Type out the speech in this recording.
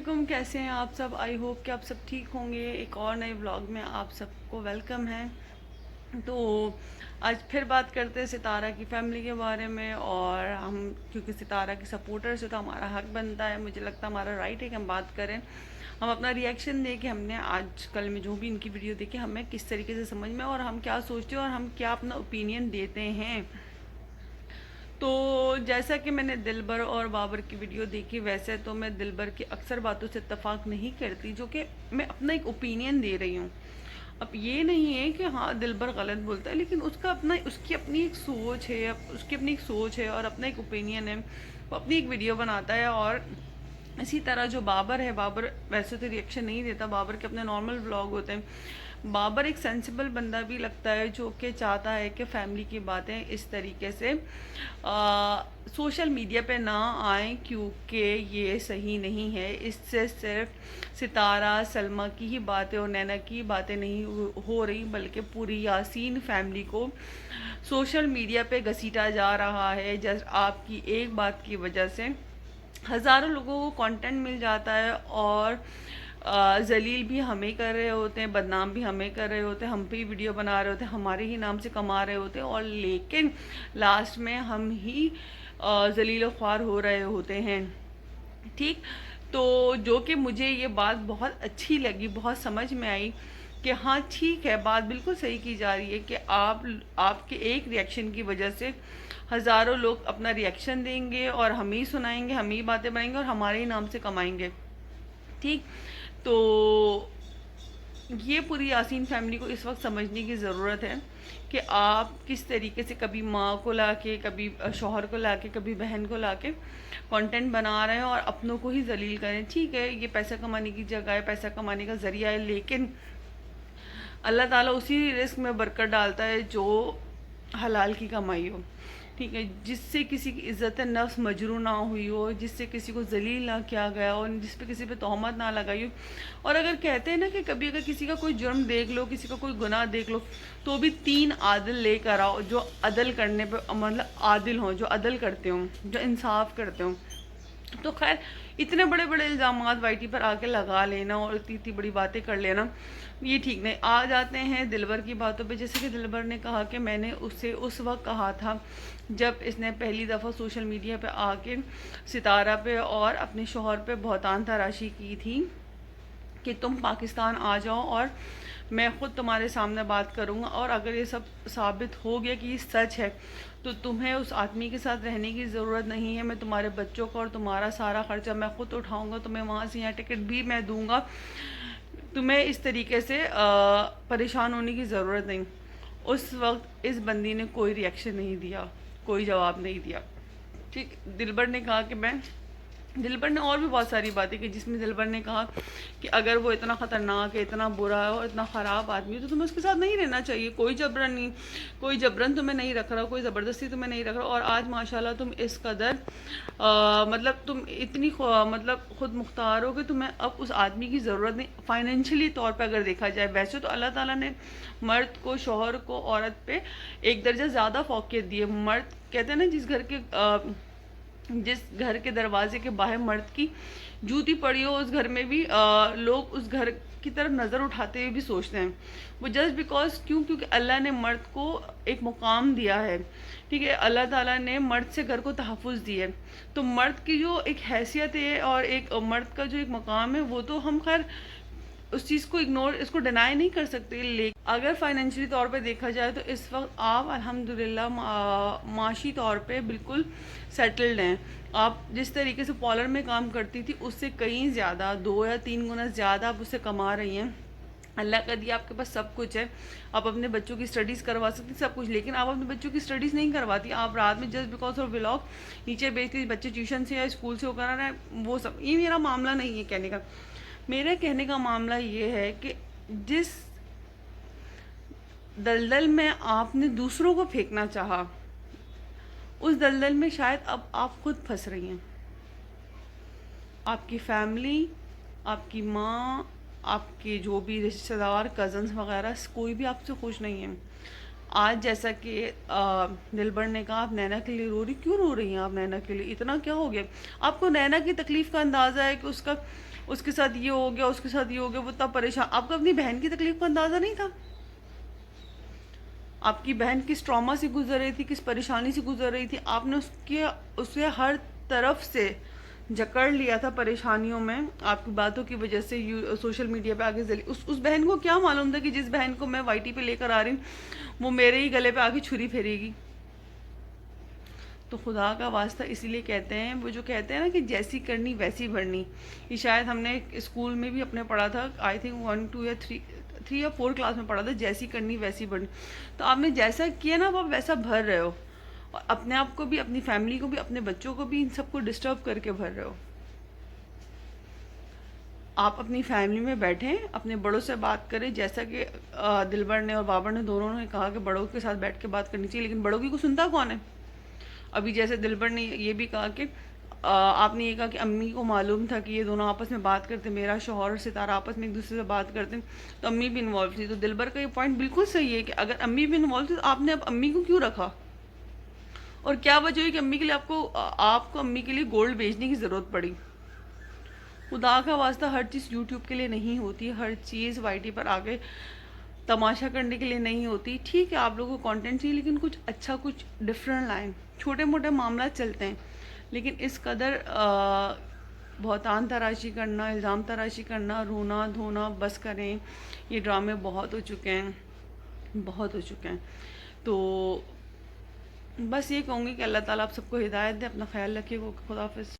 علیکم، کیسے ہیں آپ سب؟ آئی ہوپ کہ آپ سب ٹھیک ہوں گے۔ ایک اور نئے ولاگ میں آپ سب کو ویلکم ہے۔ تو آج پھر بات کرتے ہیں ستارہ کی فیملی کے بارے میں، اور ہم کیونکہ ستارہ کی سپورٹرز ہیں تو ہمارا حق بنتا ہے، مجھے لگتا ہے ہمارا رائٹ ہے کہ ہم بات کریں، ہم اپنا ریئیکشن دیں کہ ہم نے آج کل میں جو بھی ان کی ویڈیو دیکھی ہمیں کس طریقے سے سمجھ میں اور ہم کیا سوچتے ہیں اور ہم کیا اپنا اوپینین دیتے ہیں۔ تو جیسا کہ میں نے دلبر اور بابر کی ویڈیو دیکھی، ویسے تو میں دلبر کی اکثر باتوں سے اتفاق نہیں کرتی، جو کہ میں اپنا ایک اوپینین دے رہی ہوں۔ اب یہ نہیں ہے کہ ہاں دلبر غلط بولتا ہے، لیکن اس کی اپنی ایک سوچ ہے، اور اپنا ایک اوپینین ہے، وہ اپنی ایک ویڈیو بناتا ہے۔ اور اسی طرح جو بابر ہے، بابر ویسے تو ریئیکشن نہیں دیتا، بابر کے اپنے نارمل ولاگ ہوتے ہیں۔ بابر ایک سینسیبل بندہ بھی لگتا ہے، جو کہ چاہتا ہے کہ فیملی کی باتیں اس طریقے سے سوشل میڈیا پہ نہ آئیں، کیونکہ یہ صحیح نہیں ہے۔ اس سے صرف ستارہ سلمہ کی ہی باتیں اور نینا کی باتیں نہیں ہو رہی، بلکہ پوری یاسین فیملی کو سوشل میڈیا پہ گھسیٹا جا رہا ہے۔ جس آپ کی ایک بات کی وجہ سے ہزاروں لوگوں کو کانٹینٹ مل جاتا ہے، اور ذلیل بھی ہمیں کر رہے ہوتے ہیں، بدنام بھی ہمیں کر رہے ہوتے ہیں، ہم پہ ویڈیو بنا رہے ہوتے ہیں، ہمارے ہی نام سے کما رہے ہوتے ہیں، اور لیکن لاسٹ میں ہم ہی ذلیل و خوار ہو رہے ہوتے ہیں۔ ٹھیک، تو جو کہ مجھے یہ بات بہت اچھی لگی، بہت سمجھ میں آئی کہ ہاں ٹھیک ہے، بات بالکل صحیح کی جا رہی ہے کہ آپ کے ایک ریئیکشن کی وجہ سے ہزاروں لوگ اپنا ریئیکشن دیں گے اور ہم ہی سنائیں گے، ہم ہی باتیں بنائیں گے اور ہمارے ہی نام سے کمائیں گے۔ ٹھیک، تو یہ پوری یاسین فیملی کو اس وقت سمجھنے کی ضرورت ہے کہ آپ کس طریقے سے کبھی ماں کو لا کے، کبھی شوہر کو لا کے، کبھی بہن کو لا کے کانٹینٹ بنا رہے ہیں اور اپنوں کو ہی ذلیل کریں۔ ٹھیک ہے، یہ پیسہ کمانے کی جگہ ہے، پیسہ کمانے کا ذریعہ ہے، لیکن اللہ تعالیٰ اسی رزق میں برکت ڈالتا ہے جو حلال کی کمائی ہو۔ ٹھیک ہے، جس سے کسی کی عزت نفس مجروح نہ ہوئی ہو، جس سے کسی کو ذلیل نہ کیا گیا ہو، جس پہ کسی پہ تہمت نہ لگائی ہو۔ اور اگر کہتے ہیں نا کہ کبھی اگر کسی کا کوئی جرم دیکھ لو، کسی کا کوئی گناہ دیکھ لو، تو بھی 3 عادل لے کر آؤ جو عدل کرنے پہ مطلب عادل ہوں، جو عدل کرتے ہوں، جو انصاف کرتے ہوں۔ تو خیر، اتنے بڑے بڑے الزامات وائی ٹی پر آ کے لگا لینا اور اتنی بڑی باتیں کر لینا، یہ ٹھیک نہیں۔ آ جاتے ہیں دلبر کی باتوں پہ، جیسے کہ دلبر نے کہا کہ میں نے اسے اس وقت کہا تھا جب اس نے پہلی دفعہ سوشل میڈیا پہ آ کے ستارہ پہ اور اپنے شوہر پہ بہتان تراشی کی تھی کہ تم پاکستان آ جاؤ اور میں خود تمہارے سامنے بات کروں گا، اور اگر یہ سب ثابت ہو گیا کہ یہ سچ ہے تو تمہیں اس آدمی کے ساتھ رہنے کی ضرورت نہیں ہے، میں تمہارے بچوں کو اور تمہارا سارا خرچہ میں خود اٹھاؤں گا، تمہیں وہاں سے یہاں ٹکٹ بھی میں دوں گا، تمہیں اس طریقے سے پریشان ہونے کی ضرورت نہیں۔ اس وقت اس بندی نے کوئی ریئیکشن نہیں دیا، کوئی جواب نہیں دیا۔ ٹھیک، دلبر نے کہا کہ دلبر نے اور بھی بہت ساری باتیں کی، جس میں دلبر نے کہا کہ اگر وہ اتنا خطرناک ہے، اتنا برا ہے اور اتنا خراب آدمی ہے تو تمہیں اس کے ساتھ نہیں رہنا چاہیے، کوئی جبرن تمہیں نہیں رکھ رہا، کوئی زبردستی تمہیں نہیں رکھ رہا، اور آج ماشاءاللہ تم اس قدر مطلب تم اتنی مطلب خود مختار ہو کہ تمہیں اب اس آدمی کی ضرورت نہیں۔ فائنینشلی طور پہ اگر دیکھا جائے، ویسے تو اللہ تعالیٰ نے مرد کو، شوہر کو عورت پہ ایک درجہ زیادہ فوقیت دی ہے۔ مرد کہتے ہیں نا، جس گھر کے دروازے کے باہر مرد کی جوتی پڑی ہو، اس گھر میں بھی لوگ اس گھر کی طرف نظر اٹھاتے ہوئے بھی سوچتے ہیں، وہ جسٹ بیکاز کیونکہ اللہ نے مرد کو ایک مقام دیا ہے۔ ٹھیک ہے، اللہ تعالیٰ نے مرد سے گھر کو تحفظ دی ہے، تو مرد کی جو ایک حیثیت ہے اور ایک مرد کا جو ایک مقام ہے، وہ تو ہم خیر اس چیز کو اگنور، اس کو ڈینائی نہیں کر سکتے۔ لیکن اگر فائنینشلی طور پہ دیکھا جائے تو اس وقت آپ الحمدللہ معاشی طور پہ بالکل سیٹلڈ ہیں۔ آپ جس طریقے سے پارلر میں کام کرتی تھی اس سے کہیں زیادہ، 2 یا 3 گنا زیادہ آپ اس سے کما رہی ہیں۔ اللہ کا دیا، آپ کے پاس سب کچھ ہے، آپ اپنے بچوں کی اسٹڈیز کروا سکتی سب کچھ، لیکن آپ اپنے بچوں کی اسٹڈیز نہیں کرواتی۔ آپ رات میں جسٹ بیکاز آف ولاگ نیچے بیچتی، بچے ٹیوشن سے یا اسکول سے ہو کر آ رہے ہیں، وہ سب۔ یہ میرا معاملہ نہیں ہے کہنے کا، میرے کہنے کا معاملہ یہ ہے کہ جس دلدل میں آپ نے دوسروں کو پھینکنا چاہا، اس دلدل میں شاید اب آپ خود پھنس رہی ہیں۔ آپ کی فیملی، آپ کی ماں، آپ کے جو بھی رشتہ دار، کزنز وغیرہ، کوئی بھی آپ سے خوش نہیں ہے۔ آج جیسا کہ دلبر نے کہا، آپ نینا کے لیے کیوں رو رہی ہیں؟ آپ نینا کے لیے اتنا کیا ہو گیا؟ آپ کو نینا کی تکلیف کا اندازہ ہے کہ اس کا اس کے ساتھ یہ ہو گیا، اس کے ساتھ یہ ہو گیا، وہ اتنا پریشان. آپ کو اپنی بہن کی تکلیف کا اندازہ نہیں تھا؟ آپ کی بہن کس ٹراما سے گزر رہی تھی، کس پریشانی سے گزر رہی تھی. آپ نے اسے ہر طرف سے جکڑ لیا تھا پریشانیوں میں، آپ کی باتوں کی وجہ سے سوشل میڈیا پہ آگے اس بہن کو کیا معلوم تھا کہ جس بہن کو میں وائی ٹی پہ لے کر آ رہی ہوں وہ میرے ہی گلے پہ آ کے چھری پھیرے گی. تو خدا کا واسطہ اسی لیے کہتے ہیں، وہ جو کہتے ہیں نا کہ جیسی کرنی ویسی بھرنی. یہ شاید ہم نے اسکول میں بھی اپنے پڑھا تھا، آئی تھنک 1 2 یا 3 یا 4 کلاس میں پڑھا تھا، جیسی کرنی ویسی بھرنی. تو آپ نے جیسا کیا نا آپ ویسا بھر رہے ہو، اور اپنے آپ کو بھی، اپنی فیملی کو بھی، اپنے بچوں کو بھی، ان سب کو ڈسٹرب کر کے بھر رہے ہو. آپ اپنی فیملی میں بیٹھیں، اپنے بڑوں سے بات کریں، جیسا کہ دلبر نے اور بابر نے دونوں نے کہا کہ بڑوں کے ساتھ بیٹھ کے بات کرنی چاہیے، لیکن بڑوں کی کو سنتا کون ہے؟ ابھی جیسے دلبر نے یہ بھی کہا کہ آپ نے یہ کہا کہ امی کو معلوم تھا کہ یہ دونوں آپس میں بات کرتے، میرا شوہر اور ستارہ آپس میں ایک دوسرے سے بات کرتے، تو امی بھی انوالو تھی. تو دلبر کا یہ پوائنٹ بالکل صحیح ہے کہ اگر امی بھی انوالو تھی تو آپ نے اب امی کو کیوں رکھا؟ اور کیا وجہ ہوئی کہ امی کے لیے آپ کو امی کے لیے گولڈ بیچنے کی ضرورت پڑی؟ خدا کا واسطہ ہر چیز یوٹیوب کے لیے نہیں ہوتی، ہر چیز وائی ٹی پر آگے تماشا کرنے کے لیے نہیں ہوتی. ٹھیک ہے آپ لوگوں کو کانٹینٹ چاہیے، لیکن کچھ اچھا، کچھ ڈفرینٹ لائن. چھوٹے موٹے معاملات چلتے ہیں، لیکن اس قدر بہتان تراشی کرنا، الزام تراشی کرنا، رونا دھونا بس کریں. یہ ڈرامے بہت ہو چکے ہیں، بہت ہو چکے ہیں. تو بس یہ کہوں گی کہ اللہ تعالیٰ آپ سب کو ہدایت دے. اپنا خیال رکھیے. خدا حافظ.